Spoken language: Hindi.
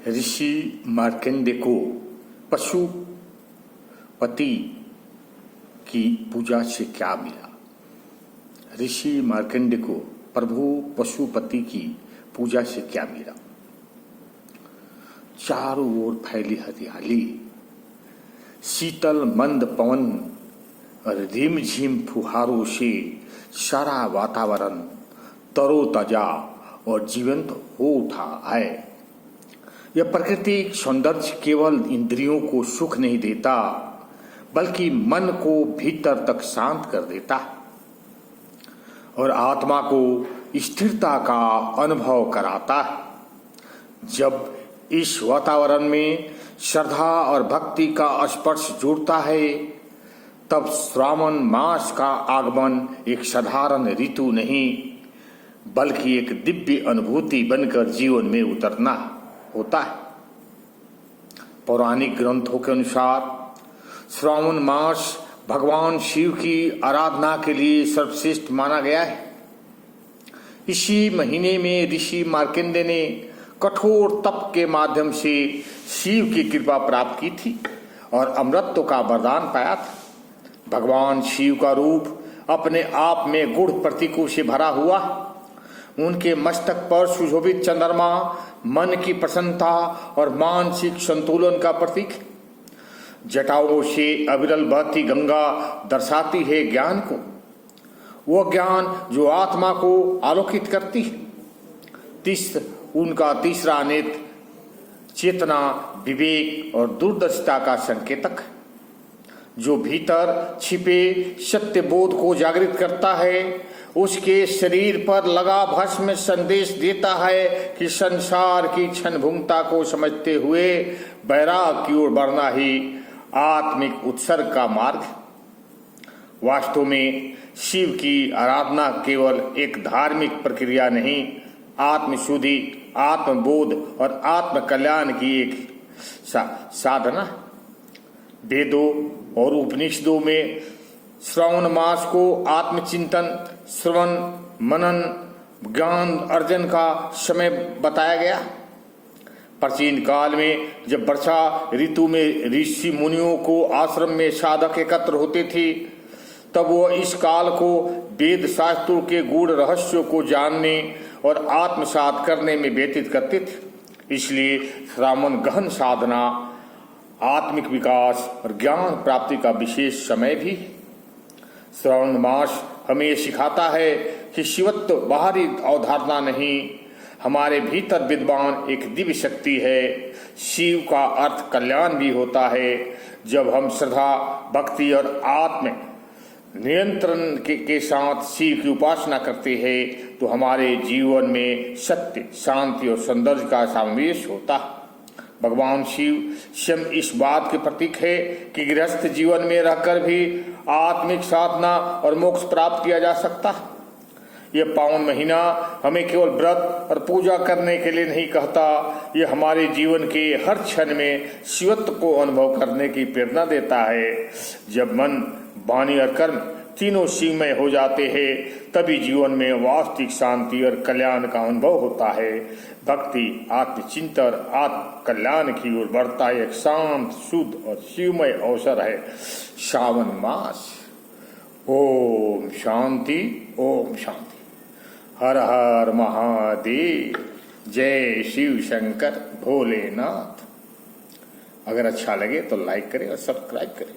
ऋषि मार्कंडेय को पशुपति की पूजा से क्या मिला। ऋषि मार्कंडेय को प्रभु पशुपति की पूजा से क्या मिला। चारों ओर फैली हरियाली, शीतल मंद पवन और रिमझिम फुहारों से सारा वातावरण तरोताजा और जीवंत हो उठा है। यह प्राकृतिक सौंदर्य केवल इंद्रियों को सुख नहीं देता, बल्कि मन को भीतर तक शांत कर देता और आत्मा को स्थिरता का अनुभव कराता है। जब इस वातावरण में श्रद्धा और भक्ति का स्पर्श जुड़ता है, तब श्रावण मास का आगमन एक साधारण ऋतु नहीं, बल्कि एक दिव्य अनुभूति बनकर जीवन में उतरना होता है। पौराणिक ग्रंथों के अनुसार श्रावण मास भगवान शिव की आराधना के लिए सर्वश्रेष्ठ माना गया है। इसी महीने में ऋषि मार्कंडेय ने कठोर तप के माध्यम से शिव की कृपा प्राप्त की थी और अमरत्व का वरदान पाया था। भगवान शिव का रूप अपने आप में गूढ़ प्रतीकों से भरा हुआ। उनके मस्तक पर सुशोभित चंद्रमा मन की प्रसन्नता और मानसिक संतुलन का प्रतीक। जटाओं से अविरल बहती गंगा दर्शाती है ज्ञान को, वह ज्ञान जो आत्मा को आलोकित करती है। उनका तीसरा नेत्र चेतना, विवेक और दूरदर्शिता का संकेतक है, जो भीतर छिपे सत्य बोध को जागृत करता है। उसके शरीर पर लगा भस्म संदेश देता है कि संसार की क्षणभंगुरता को समझते हुए वैराग की ओर बढ़ना ही आत्मिक उत्सर्ग का मार्ग है। वास्तव में शिव की आराधना केवल एक धार्मिक प्रक्रिया नहीं, आत्मशुद्धि, आत्मबोध और आत्म कल्याण की एक साधना। वेदों और उपनिषदों में श्रावण मास को आत्मचिंतन, श्रवण, मनन, ज्ञान अर्जन का समय बताया गया। प्राचीन काल में जब वर्षा ऋतु में ऋषि मुनियों को आश्रम में साधक एकत्र होते थे, तब वह इस काल को वेद शास्त्रों के गूढ़ रहस्यों को जानने और आत्मसात करने में व्यतीत करते थे। इसलिए श्रावण गहन साधना, आत्मिक विकास और ज्ञान प्राप्ति का विशेष समय भी। श्रावण मास हमें यह सिखाता है कि शिवत्व बाहरी अवधारणा नहीं, हमारे भीतर विद्वान एक दिव्य शक्ति है। शिव का अर्थ कल्याण भी होता है। जब हम श्रद्धा, भक्ति और आत्म नियंत्रण के साथ शिव की उपासना करते हैं, तो हमारे जीवन में सत्य, शांति और सौंदर्य का समावेश होता है। भगवान शिव स्वयं इस बात के प्रतीक है कि गृहस्थ जीवन में रहकर भी आत्मिक साधना और मोक्ष प्राप्त किया जा सकता है। यह पावन महीना हमें केवल व्रत और पूजा करने के लिए नहीं कहता, यह हमारे जीवन के हर क्षण में शिवत्व को अनुभव करने की प्रेरणा देता है। जब मन, वाणी और कर्म तीनों शिवमय हो जाते हैं, तभी जीवन में वास्तविक शांति और कल्याण का अनुभव होता है। भक्ति, आत्मचिंतन और आत्म कल्याण की ओर बढ़ता एक शांत, शुद्ध और शिवमय अवसर है श्रावण मास। ओम शांति, ओम शांति। हर हर महादेव। जय शिव शंकर भोलेनाथ। अगर अच्छा लगे तो लाइक करें और सब्सक्राइब करें।